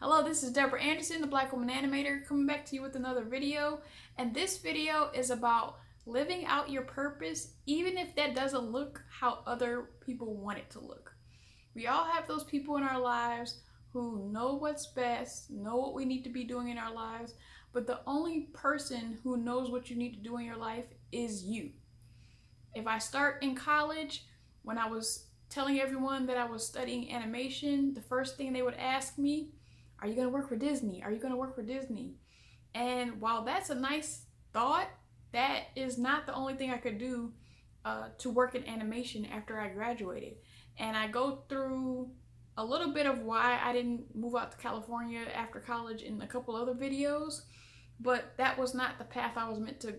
Hello, this is Deborah Anderson, the BlkWmnAnimator, coming back to you with another video. And this video is about living out your purpose, even if that doesn't look how other people want it to look. We all have those people in our lives who know what's best, know what we need to be doing in our lives, but the only person who knows what you need to do in your life is you. If I start in college, when I was telling everyone that I was studying animation, the first thing they would ask me, are you going to work for Disney? Are you going to work for Disney? And while that's a nice thought, that is not the only thing I could do to work in animation after I graduated. And I go through a little bit of why I didn't move out to California after college in a couple other videos, but that was not the path I was meant to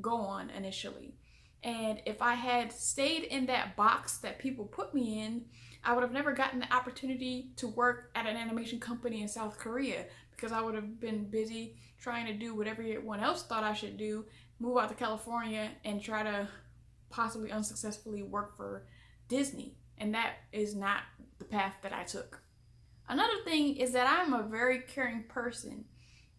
go on initially. And if I had stayed in that box that people put me in, I would have never gotten the opportunity to work at an animation company in South Korea, because I would have been busy trying to do what everyone else thought I should do, move out to California and try to possibly unsuccessfully work for Disney. And that is not the path that I took. Another thing is that I'm a very caring person,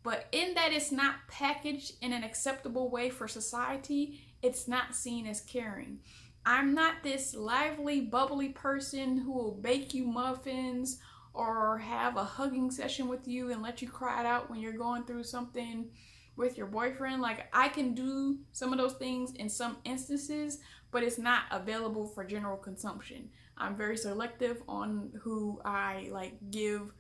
but in that it's not packaged in an acceptable way for society, it's not seen as caring. I'm not this lively, bubbly person who will bake you muffins or have a hugging session with you and let you cry it out when you're going through something with your boyfriend. Like, I can do some of those things in some instances, but it's not available for general consumption. I'm very selective on who I give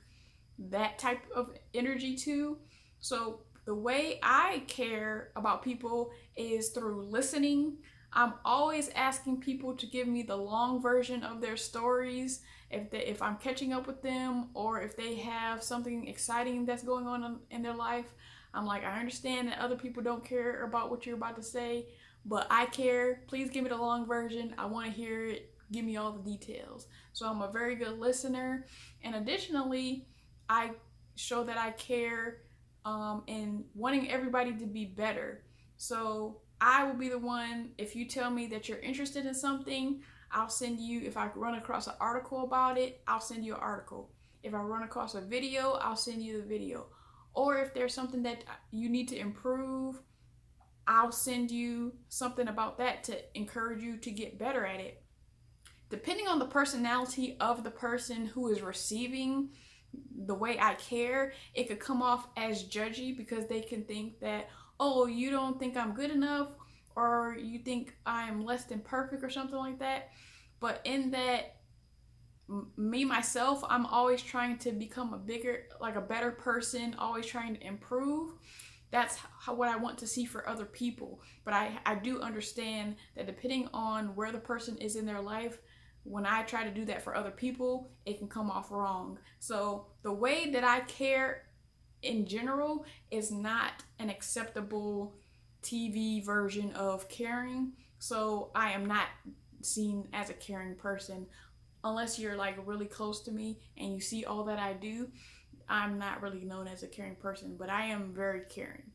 that type of energy to. So the way I care about people is through listening. I'm always asking people to give me the long version of their stories if I'm catching up with them, or if they have something exciting that's going on in their life. I'm like, I understand that other people don't care about what you're about to say, but I care. Please give me the long version. I want to hear it. Give me all the details. So I'm a very good listener. And additionally, I show that I care and wanting everybody to be better. So I will be the one, if you tell me that you're interested in something, I'll send you, if I run across an article about it, I'll send you an article. If I run across a video, I'll send you the video. Or if there's something that you need to improve, I'll send you something about that to encourage you to get better at it. Depending on the personality of the person who is receiving the way I care, it could come off as judgy, because they can think that, oh, you don't think I'm good enough, or you think I'm less than perfect or something like that. But in that, me myself, I'm always trying to become a better person, always trying to improve. That's what I want to see for other people. But I do understand that depending on where the person is in their life, when I try to do that for other people, it can come off wrong. So the way that I care in general is not an acceptable TV version of caring. So I am not seen as a caring person. Unless you're really close to me and you see all that I do, I'm not really known as a caring person, but I am very caring.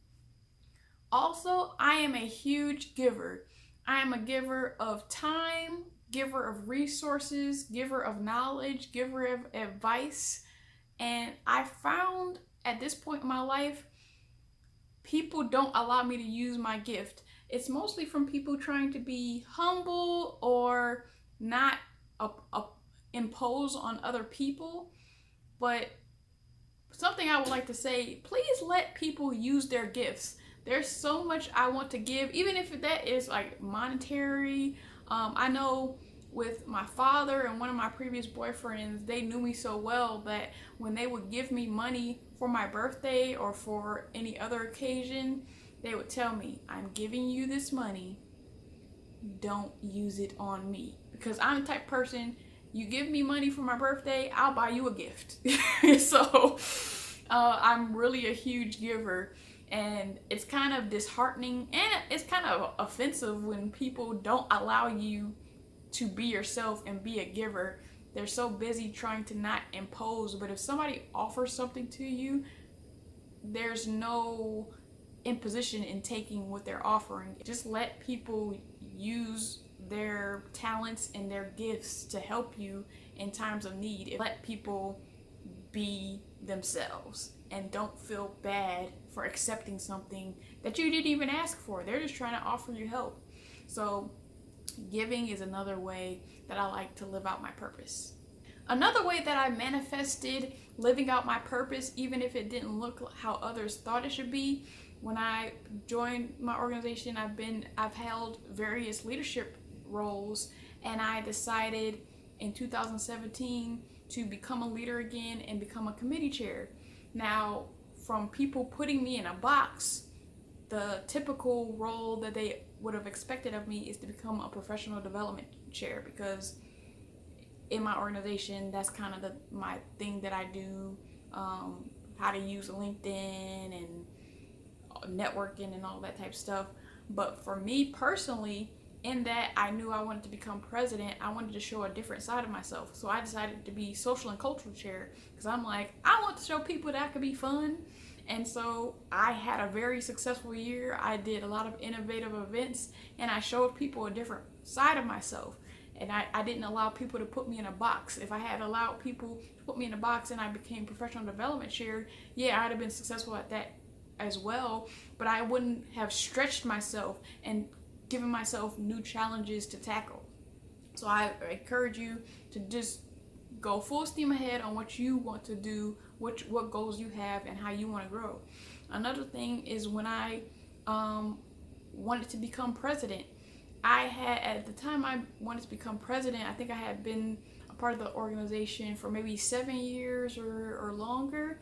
Also, I am a huge giver. I am a giver of time, giver of resources, giver of knowledge, giver of advice. And I found at this point in my life, people don't allow me to use my gift. It's mostly from people trying to be humble or not impose on other people. But something I would like to say, please let people use their gifts. There's so much I want to give, even if that is monetary. I know with my father and one of my previous boyfriends, they knew me so well that when they would give me money for my birthday or for any other occasion, they would tell me, I'm giving you this money, don't use it on me. Because I'm the type of person, you give me money for my birthday, I'll buy you a gift. So I'm really a huge giver. And it's kind of disheartening, and it's kind of offensive when people don't allow you to be yourself and be a giver. They're so busy trying to not impose. But if somebody offers something to you, there's no imposition in taking what they're offering. Just let people use their talents and their gifts to help you in times of need. Let people be themselves and don't feel bad for accepting something that you didn't even ask for. They're just trying to offer you help. So giving is another way that I like to live out my purpose. Another way that I manifested living out my purpose, even if it didn't look how others thought it should be, when I joined my organization, I've held various leadership roles, and I decided in 2017 to become a leader again and become a committee chair. Now, from people putting me in a box, the typical role that they would have expected of me is to become a professional development chair, because in my organization, that's kind of my thing that I do, how to use LinkedIn and networking and all that type of stuff. But for me personally, in that I knew I wanted to become president, I wanted to show a different side of myself. So I decided to be social and cultural chair, because I'm like, I want to show people that I could be fun. And so I had a very successful year. I did a lot of innovative events, and I showed people a different side of myself. And I didn't allow people to put me in a box. If I had allowed people to put me in a box and I became professional development chair, yeah, I'd have been successful at that as well. But I wouldn't have stretched myself and given myself new challenges to tackle. So I encourage you to just go full steam ahead on what you want to do, what goals you have, and how you want to grow. Another thing is when I wanted to become president, at the time I wanted to become president, I think I had been a part of the organization for maybe 7 years or longer.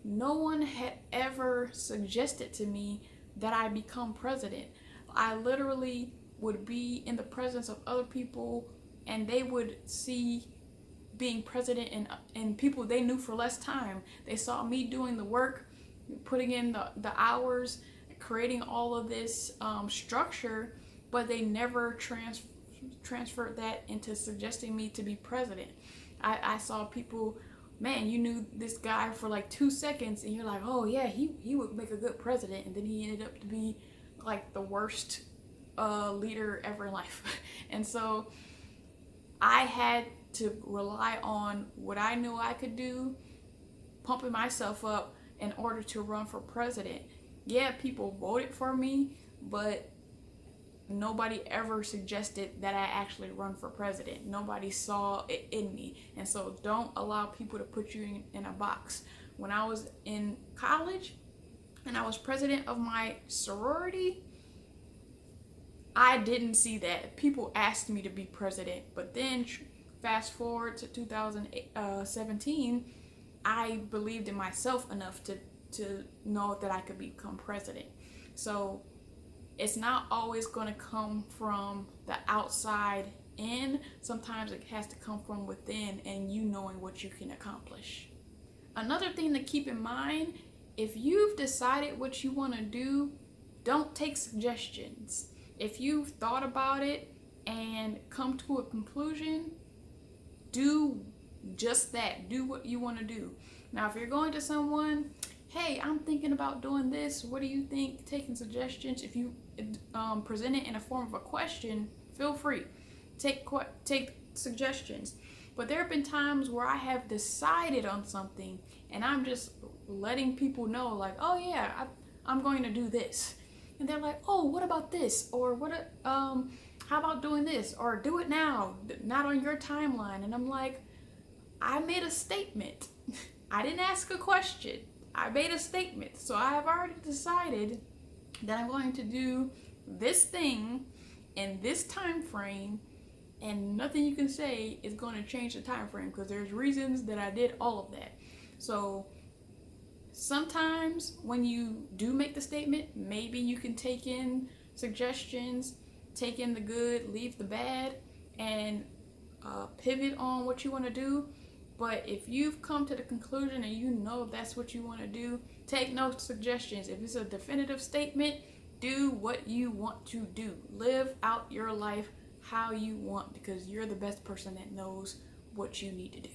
No one had ever suggested to me that I become president. I literally would be in the presence of other people, and they would see being president and people they knew for less time. They saw me doing the work, putting in the hours, creating all of this structure, but they never transferred that into suggesting me to be president. I saw people, man, you knew this guy for like 2 seconds, and you're like, oh yeah, he would make a good president, and then he ended up to be like the worst leader ever in life. And so I had to rely on what I knew I could do, pumping myself up in order to run for president. Yeah, people voted for me, but nobody ever suggested that I actually run for president. Nobody saw it in me. And so don't allow people to put you in a box. When I was in college and I was president of my sorority, I didn't see that. People asked me to be president, but then fast forward to 2017, I believed in myself enough to know that I could become president. So it's not always going to come from the outside in. Sometimes it has to come from within, and you knowing what you can accomplish. Another thing to keep in mind, if you've decided what you want to do, don't take suggestions. If you've thought about it and come to a conclusion, do just that. Do what you want to do. Now, if you're going to someone, hey, I'm thinking about doing this, what do you think? Taking suggestions. If you present it in a form of a question, feel free. Take suggestions. But there have been times where I have decided on something and I'm just letting people know, like, oh yeah, I'm going to do this. And they're like, oh, what about this? Or how about doing this? Or do it now, not on your timeline. And I'm like, I made a statement. I didn't ask a question. I made a statement. So I have already decided that I'm going to do this thing in this time frame, and nothing you can say is going to change the time frame, because there's reasons that I did all of that. So sometimes when you do make the statement, maybe you can take in suggestions, take in the good, leave the bad, and pivot on what you want to do. But if you've come to the conclusion and you know that's what you want to do, take no suggestions. If it's a definitive statement, do what you want to do. Live out your life how you want, because you're the best person that knows what you need to do.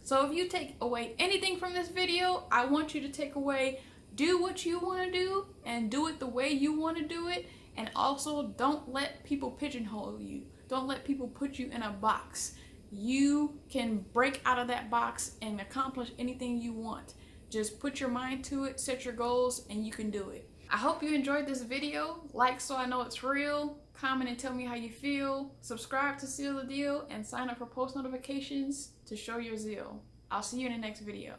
So if you take away anything from this video, I want you to take away, do what you want to do and do it the way you want to do it. And also, don't let people pigeonhole you. Don't let people put you in a box. You can break out of that box and accomplish anything you want. Just put your mind to it, set your goals, and you can do it. I hope you enjoyed this video. Like so I know it's real. Comment and tell me how you feel. Subscribe to seal the deal and sign up for post notifications to show your zeal. I'll see you in the next video.